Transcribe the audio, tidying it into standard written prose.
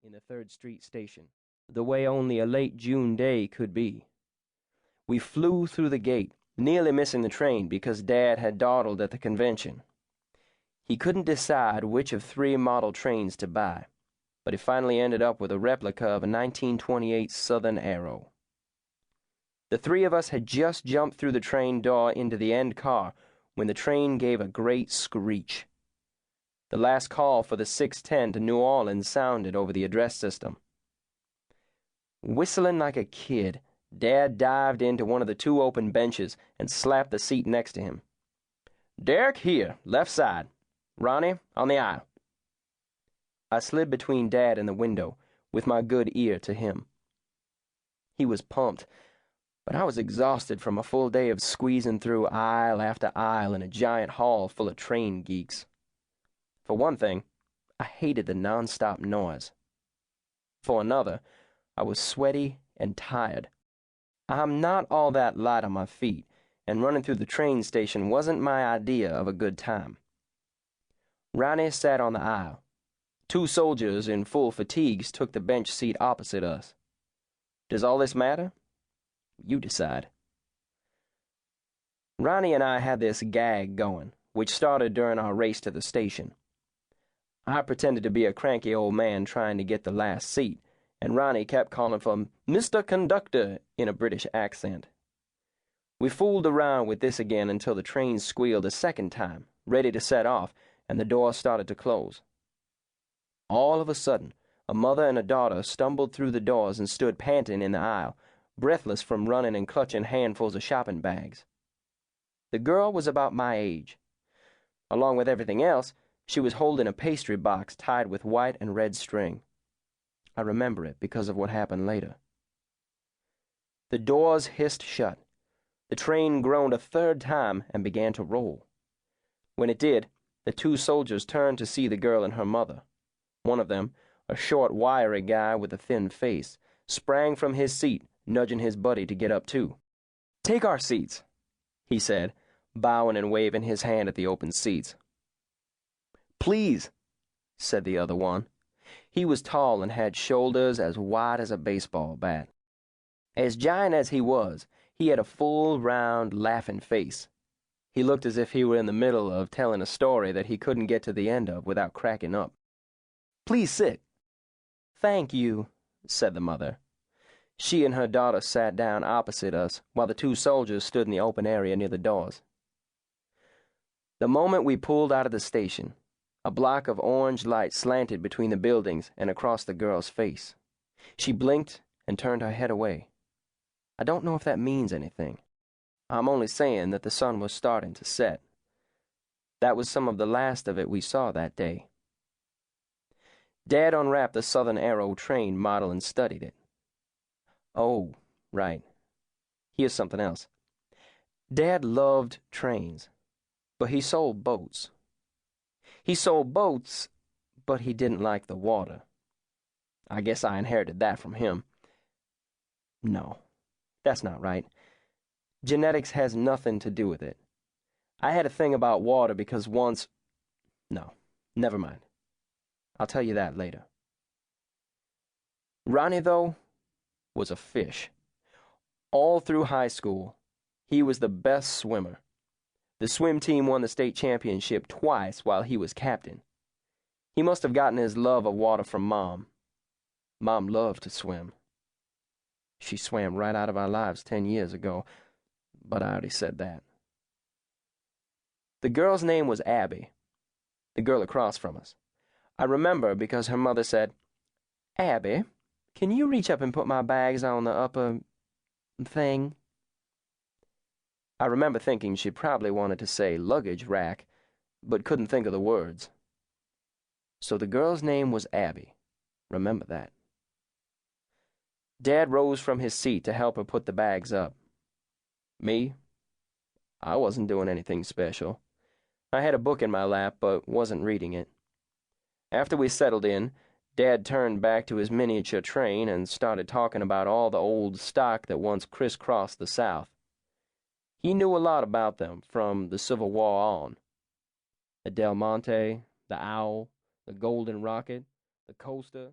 in the 3rd Street station, the way only a late June day could be. We flew through the gate, nearly missing the train because Dad had dawdled at the convention. He couldn't decide which of 3 model trains to buy, but he finally ended up with a replica of a 1928 Southern Arrow. The 3 of us had just jumped through the train door into the end car when the train gave a great screech. The last call for the 6:10 to New Orleans sounded over the address system. Whistling like a kid, Dad dived into one of the 2 open benches and slapped the seat next to him. "Derek, here, left side. Ronny, on the aisle." I slid between Dad and the window, with my good ear to him. He was pumped, but I was exhausted from a full day of squeezing through aisle after aisle in a giant hall full of train geeks. For one thing, I hated the non-stop noise. For another, I was sweaty and tired. I'm not all that light on my feet, and running through the train station wasn't my idea of a good time. Ronny sat on the aisle. 2 soldiers in full fatigues took the bench seat opposite us. Does all this matter? You decide. Ronny and I had this gag going, which started during our race to the station. I pretended to be a cranky old man trying to get the last seat, and Ronny kept calling for "Mr. Conductor" in a British accent. We fooled around with this again until the train squealed a second time, ready to set off, and the door started to close. All of a sudden, a mother and a daughter stumbled through the doors and stood panting in the aisle, breathless from running and clutching handfuls of shopping bags. The girl was about my age. Along with everything else, she was holding a pastry box tied with white and red string. I remember it because of what happened later. The doors hissed shut. The train groaned a 3rd time and began to roll. When it did, the 2 soldiers turned to see the girl and her mother. One of them, a short, wiry guy with a thin face, sprang from his seat, nudging his buddy to get up too. "Take our seats," he said, bowing and waving his hand at the open seats. "Please," said the other one. He was tall and had shoulders as wide as a baseball bat. As giant as he was, he had a full, round, laughing face. He looked as if he were in the middle of telling a story that he couldn't get to the end of without cracking up. "Please sit." "Thank you," said the mother. She and her daughter sat down opposite us, while the 2 soldiers stood in the open area near the doors. The moment we pulled out of the station, a block of orange light slanted between the buildings and across the girl's face. She blinked and turned her head away. I don't know if that means anything. I'm only saying that the sun was starting to set. That was some of the last of it we saw that day. Dad unwrapped the Southern Arrow train model and studied it. Oh, right. Here's something else. Dad loved trains, but he sold boats. He sold boats, but he didn't like the water. I guess I inherited that from him. No, that's not right. Genetics has nothing to do with it. I had a thing about water because once... No, never mind. I'll tell you that later. Ronny, though, was a fish. All through high school, he was the best swimmer. The swim team won the state championship twice while he was captain. He must have gotten his love of water from Mom. Mom loved to swim. She swam right out of our lives 10 years ago, but I already said that. The girl's name was Abby, the girl across from us. I remember because her mother said, "Abby, can you reach up and put my bags on the upper thing?" I remember thinking she probably wanted to say luggage rack, but couldn't think of the words. So the girl's name was Abby. Remember that. Dad rose from his seat to help her put the bags up. Me? I wasn't doing anything special. I had a book in my lap, but wasn't reading it. After we settled in, Dad turned back to his miniature train and started talking about all the old stock that once crisscrossed the South. He knew a lot about them from the Civil War on. The Del Monte, the Owl, the Golden Rocket, the Coaster,